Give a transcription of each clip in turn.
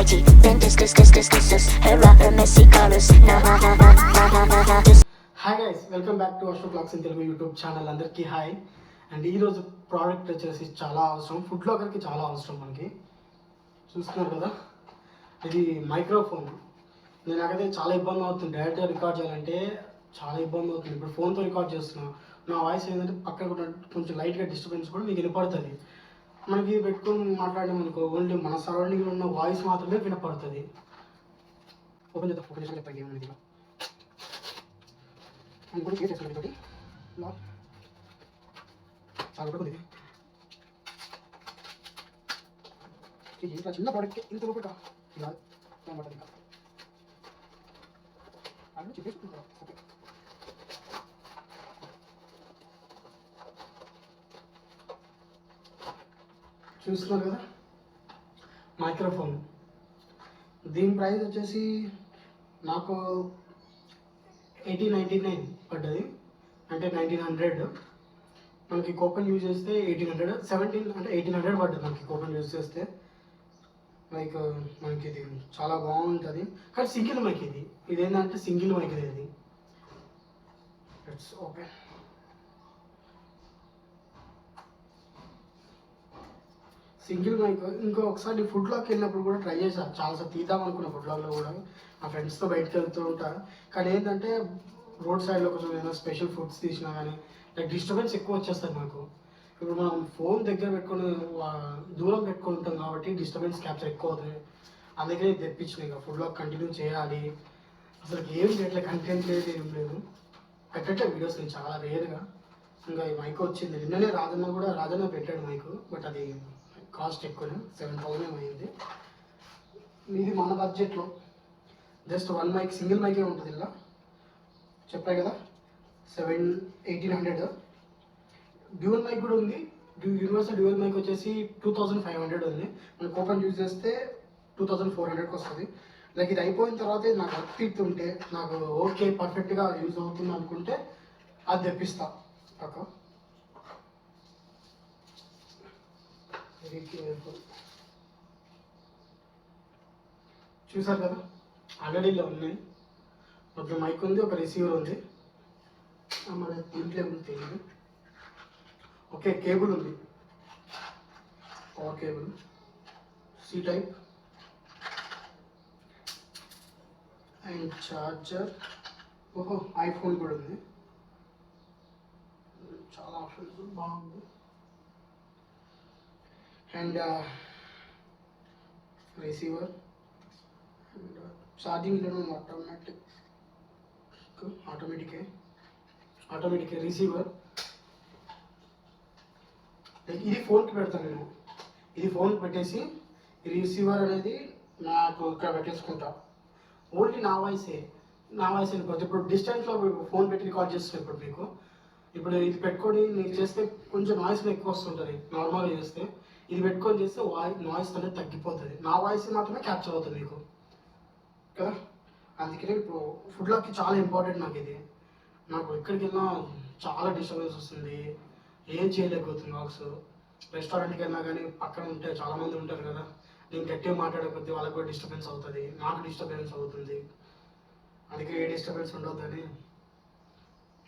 party. Then discuss her rapper messy colors. Nah nah nah nah nah nah nah. Hi guys, welcome back to motovlogs in Telugu YouTube channel. అందరికీ hi. And ఈరోజు product వచ్చేసి చాలా అవసరం, food బ్లాగర్కి చాలా అవసరం. మనకి చూస్తున్నారు కదా, ఇది మైక్రోఫోన్. నేను నాకైతే చాలా ఇబ్బంది అవుతుంది, డైరెక్ట్గా రికార్డ్ చేయాలంటే చాలా ఇబ్బంది అవుతుంది. ఇప్పుడు ఫోన్తో రికార్డ్ చేస్తున్నాను, నా వాయిస్ ఏంటంటే పక్కన కూడా కొంచెం లైట్గా డిస్టర్బెన్స్ కూడా మీకు వినపడుతుంది. మనకి పెట్టుకొని మాట్లాడడం అనుకో, ఓన్లీ మన సరౌండింగ్లో ఉన్న వాయిస్ మాత్రమే వినపడుతుంది. ఓపెన్ చెప్తాను ఏమనేది ఇంకోటి కేసు వేసుకోండి. తోటి చాలా కూడా ఉంది. ఇంత చిన్న ప్రోడక్ట్ ఇంత లోపల ఇలా పడుతుంది. ఇంకా అన్నీ చెప్పేసుకుంటాం. ఓకే, చూస్తున్నారు కదా మైక్రోఫోన్. దీని ప్రైస్ వచ్చేసి నాకు 1899 పడ్డది, అంటే 1900. మనకి కూపన్ యూజ్ చేస్తే 1800, 17 అంటే 1800 పడ్డది మనకి కూపన్ యూజ్ చేస్తే. లైక్ మనకి ఇది చాలా బాగుంటుంది, కానీ సింగిల్ మైక్ ఇది. ఇదేంటంటే సింగిల్ మైక్ ఇది. It's okay. Single mike. ఒకసారి ఫుడ్ బ్లాగ్కి వెళ్ళినప్పుడు కూడా ట్రై చేశాను, చాలాసార్లు తీద్దాం అనుకున్నా. ఫుడ్ బ్లాగ్లో కూడా నా ఫ్రెండ్స్తో బయటకు వెళ్తూ ఉంటా. కానీ ఏంటంటే రోడ్ సైడ్లో కొంచెం ఏదైనా స్పెషల్ ఫుడ్స్ తీసినా కానీ లైక్ డిస్టర్బెన్స్ ఎక్కువ వచ్చేస్తుంది నాకు. ఇప్పుడు మనం ఫోన్ దగ్గర పెట్టుకొని దూరం పెట్టుకొని ఉంటాం కాబట్టి డిస్టర్బెన్స్ క్యాప్చర్ ఎక్కువ అవుతుంది. అందుకనే తెప్పించిన ఇక ఫుడ్ బ్లాగ్ కంటిన్యూ చేయాలి. అసలు ఏం చేయట్లేదు, కంటెంట్ లేదు, ఏం లేదు. పెట్టట్లే వీడియోస్ నేను చాలా రేర్గా. ఇంకా ఈ మైక్ వచ్చింది నిన్ననే, రాజన్న పెట్టాడు మైక్. బట్ అది కాస్ట్ ఎక్కువనే, 7000 అయింది. ఇది మన బడ్జెట్లో జస్ట్ వన్ మైక్, సింగిల్ మైకే ఉంటుంది. ఇలా చెప్పాయి కదా 1800. డ్యూయల్ మైక్ కూడా ఉంది. యూనివర్సల్ డ్యూయల్ మైక్ వచ్చేసి 2500 ఉంది. మనం కూపన్ యూజ్ చేస్తే 2400కి వస్తుంది. లైక్ ఇది అయిపోయిన తర్వాత నాకు వర్క్ ఉంటే, నాకు ఓకే పర్ఫెక్ట్గా యూజ్ అవుతుంది అనుకుంటే అది తెప్పిస్తా పక్క. చూసారు కదా, ఆల్రెడీ ఇలా ఉన్నాయి. ఒక మైక్ ఉంది, ఒక రిసీవర్ ఉంది. మన దీంట్లో ఉంది తెలియదు. ఓకే, కేబుల్ ఉంది, power cable, C type and charger. ఓహో, ఐఫోన్ కూడా ఉంది. చాలా ఆప్షన్స్, బాగుంది. And receiver and charging automatic receiver. ఇది ఫోన్కి పెడతాను నేను. ఇది ఫోన్కి పెట్టేసి ఈ రిసీవర్ అనేది నాకు ఇక్కడ పెట్టేసుకుంటా. ఓన్లీ నా వాయిసే వెళ్ళిపోతుంది. ఇప్పుడు డిస్టెన్స్లో ఫోన్ పెట్టి రికార్డ్ చేస్తున్నప్పుడు మీకు ఇప్పుడు ఇది పెట్టుకొని నేను చేస్తే కొంచెం నాయిస్ ఎక్కువ వస్తుంటుంది. నార్మల్గా చేస్తే ఇది పెట్టుకొని చేస్తే నాయిస్ అనేది తగ్గిపోతుంది. నా వాయిస్ మాత్రమే క్యాప్చర్ అవుతుంది మీకు కదా. అందుకనే ఇప్పుడు ఫుడ్ బ్లాగ్కి చాలా ఇంపార్టెంట్ నాకు ఇది. నాకు ఎక్కడికి వెళ్ళినా చాలా డిస్టర్బెన్స్ వస్తుంది, ఏం చేయలేకపోతుంది బ్లాగ్స్. రెస్టారెంట్కి వెళ్ళినా కానీ పక్కన ఉంటే చాలామంది ఉంటారు కదా, నేను గట్టిగా మాట్లాడకపోతే వాళ్ళకి కూడా డిస్టర్బెన్స్ అవుతుంది, నాకు డిస్టర్బెన్స్ అవుతుంది. అందుకే ఏ డిస్టర్బెన్స్ ఉండొద్దని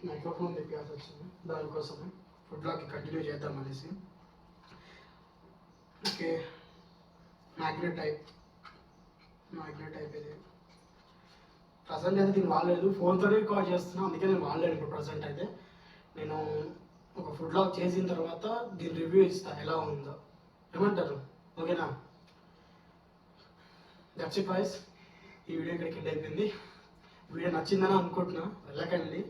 మైక్రోఫోన్ తెప్పాల్సి వచ్చింది. దానికోసమే ఫుడ్ బ్లాగ్కి కంటిన్యూ చేద్దాం అనేసి. ఓకే, మ్యాగ్నెట్ టైప్ ఇది. ప్రజెంట్ అయితే దీన్ని వాడలేదు, ఫోన్తోనే రికార్డ్ చేస్తున్నాను. అందుకే నేను వాడలేను ఇప్పుడు ప్రజెంట్ అయితే. నేను ఒక ఫుడ్ బ్లాగ్ చేసిన తర్వాత దీని రివ్యూ ఇస్తాను ఎలా ఉందో. ఏమంటారు? ఓకేనా? దట్స్ ఇట్ గైస్, ఈ వీడియో ఇక్కడికి ఎండ్ అయిపోయింది. వీడియో నచ్చిందని అనుకుంటున్నా, వెళ్ళకండి.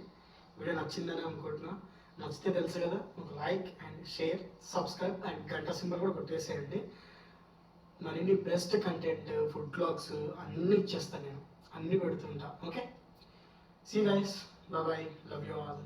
వీడియో నచ్చిందని అనుకుంటున్నా. నచ్చితే తెలుసు కదా, ఒక like and share, subscribe and గంట సింబల్ కూడా కొట్టేసేయండి. మరిన్ని బెస్ట్ కంటెంట్, ఫుడ్ బ్లాగ్స్ అన్నీ ఇచ్చేస్తాను నేను, అన్నీ పెడుతుంటా. Okay, see guys, bye, love you all.